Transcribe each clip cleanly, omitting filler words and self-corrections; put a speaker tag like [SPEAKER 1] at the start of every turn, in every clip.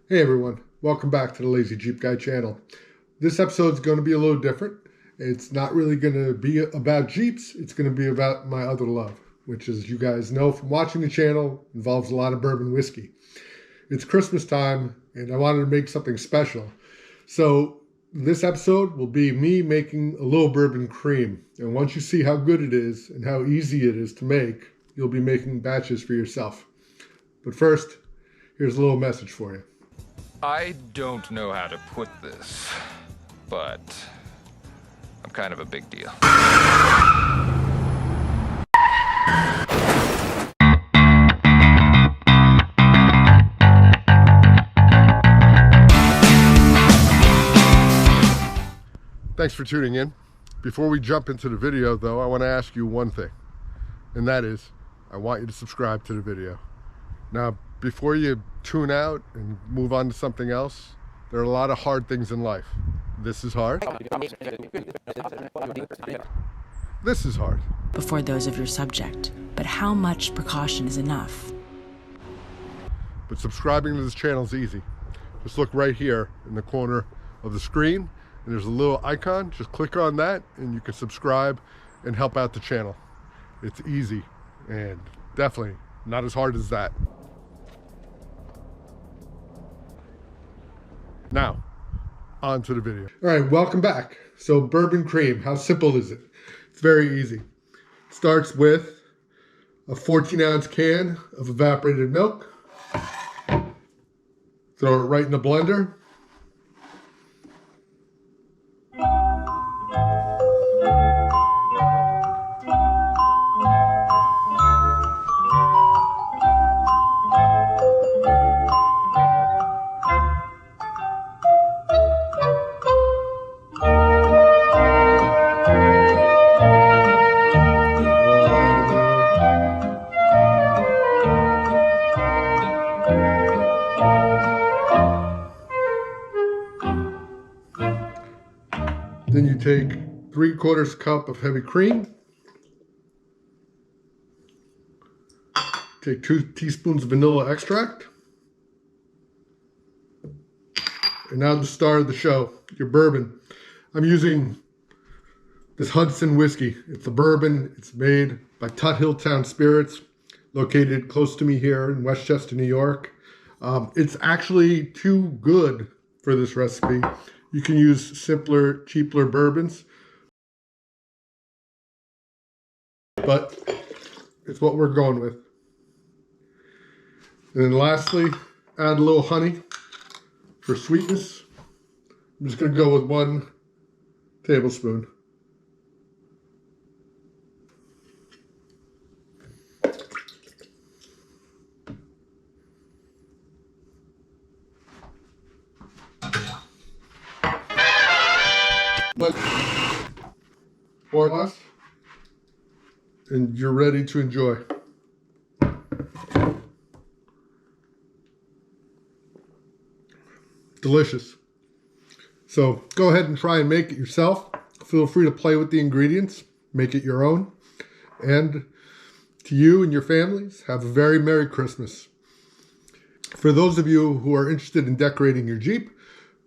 [SPEAKER 1] Hey everyone, welcome back to the Lazy Jeep Guy channel. This episode is going to be a little different. It's not really going to be about Jeeps, it's going to be about my other love, which, as you guys know from watching the channel, involves a lot of bourbon whiskey. It's Christmas time and I wanted to make something special. So this episode will be me making a little bourbon cream. And once you see how good it is and how easy it is to make, you'll be making batches for yourself. But first, here's a little message for you.
[SPEAKER 2] I don't know how to put this, but I'm kind of a big deal.
[SPEAKER 1] Thanks for tuning in. Before we jump into the video though, I want to ask you one thing, and that is, I want you to subscribe to the video. Now, before you tune out and move on to something else, there are a lot of hard things in life. This is hard. This is hard.
[SPEAKER 3] Before those of your subject, but how much precaution is enough?
[SPEAKER 1] But subscribing to this channel is easy. Just look right here in the corner of the screen, and there's a little icon. Just click on that and you can subscribe and help out the channel. It's easy and definitely not as hard as that. Now, on to the video. All right, welcome back. So bourbon cream, how simple is it? It's very easy. It starts with a 14-ounce can of evaporated milk. Throw it right in the blender. Then you take 3/4 cup of heavy cream. Take 2 teaspoons of vanilla extract. And now the star of the show, your bourbon. I'm using this Hudson whiskey. It's a bourbon. It's made by Tut Hill Town Spirits, located close to me here in Westchester, New York. It's actually too good for this recipe. You can use simpler, cheaper bourbons, but it's what we're going with. And then lastly, add a little honey for sweetness. I'm just going to go with 1 tablespoon. Or less, and you're ready to enjoy. Delicious. So go ahead and try and make it yourself. Feel free to play with the ingredients, make it your own. And to you and your families, have a very Merry Christmas. For those of you who are interested in decorating your Jeep,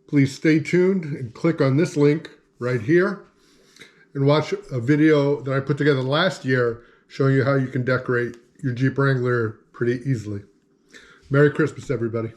[SPEAKER 1] please stay tuned and click on this link right here and watch a video that I put together last year showing you how you can decorate your Jeep Wrangler pretty easily. Merry Christmas, everybody.